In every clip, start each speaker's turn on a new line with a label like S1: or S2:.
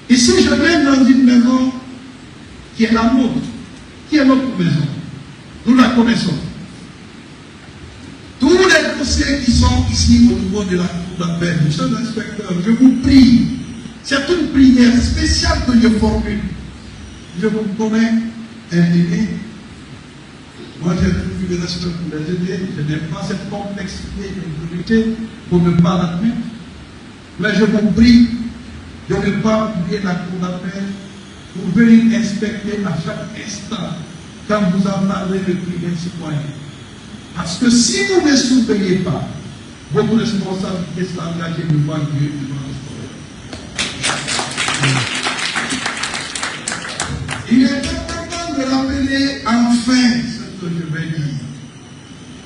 S1: Ici, je viens dans une maison qui est la nôtre, qui est notre maison. Nous la connaissons. Tous les dossiers qui sont ici au niveau de la cour d'appel, monsieur l'inspecteur, je vous prie, c'est une prière spéciale que je formule. Je vous promets un délai. Moi, j'ai plus de respect pour les aider. Je n'ai pas cette complexité d'autorité pour ne pas l'admettre. Mais je vous prie de ne pas oublier la cour d'appel pour venir inspecter à chaque instant quand vous entendez le cri d'un citoyen. Parce que si vous ne surveillez pas, votre responsabilité sera engagée devant Dieu et devant le Il est important de rappeler enfin ce que je vais dire.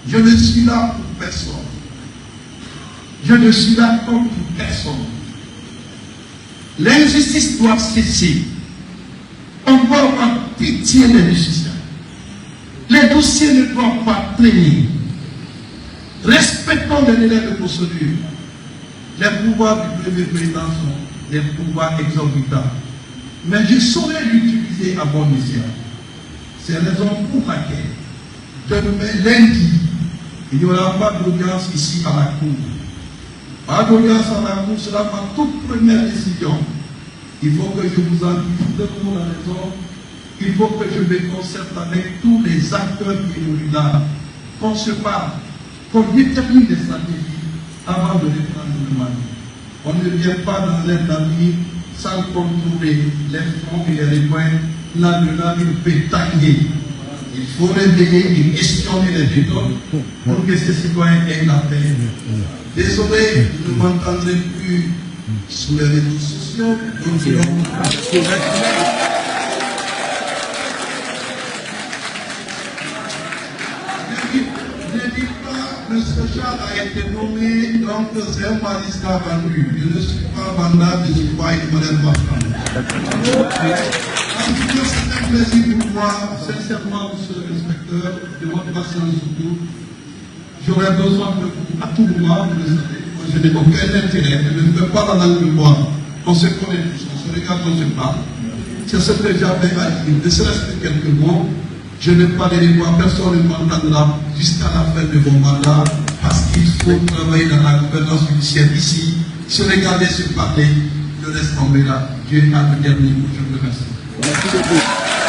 S1: Je ne suis là pour personne. Je ne suis là comme pour personne. L'injustice doit cesser. On doit avoir pitié des justiciables. Les dossiers ne doivent pas traîner. Respectons les délais de procédure. Les pouvoirs du premier président sont des pouvoirs exorbitants. Mais je saurais l'utiliser à bon escient. C'est la raison pour laquelle demain lundi, il n'y aura pas d'audience ici à la cour. Pas d'audience à la cour, sera ma toute première décision. Il faut que je vous en dise deux mots à la raison. Il faut que je me concerte avec tous les acteurs qui nous là, qu'on se parle, qu'on détermine des stratégies avant de reprendre le mal. On ne vient pas dans l'aide d'avenir sans contrôler les fonds et les recoins. Là, il peut tailler. Il faut réveiller et questionner les méthodes pour que ces citoyens aient la paix. Désolé, je ne m'entendrai plus sur les réseaux sociaux. Le social a été nommé, donc c'est un magistrat vendu. Je ne suis pas vendable, je ne suis pas une modèle marchande. En tout cas, c'est un plaisir pour moi, sincèrement, monsieur le inspecteur, de votre patience surtout. J'aurais besoin de vous à tout moment, vous le savez. Moi, je n'ai aucun intérêt, je ne veux pas la langue de bois. On se connaît tous, on se regarde, on se parle. C'est ce que j'avais à dire, ne serait-ce que quelques mots. Je ne parlerai pas, personne ne m'entendra jusqu'à la fin de mon mandat, parce qu'il faut travailler dans la gouvernance judiciaire ici. Se regarder, se parler, le reste tomber là. Dieu a le dernier mot, je vous remercie. Merci beaucoup.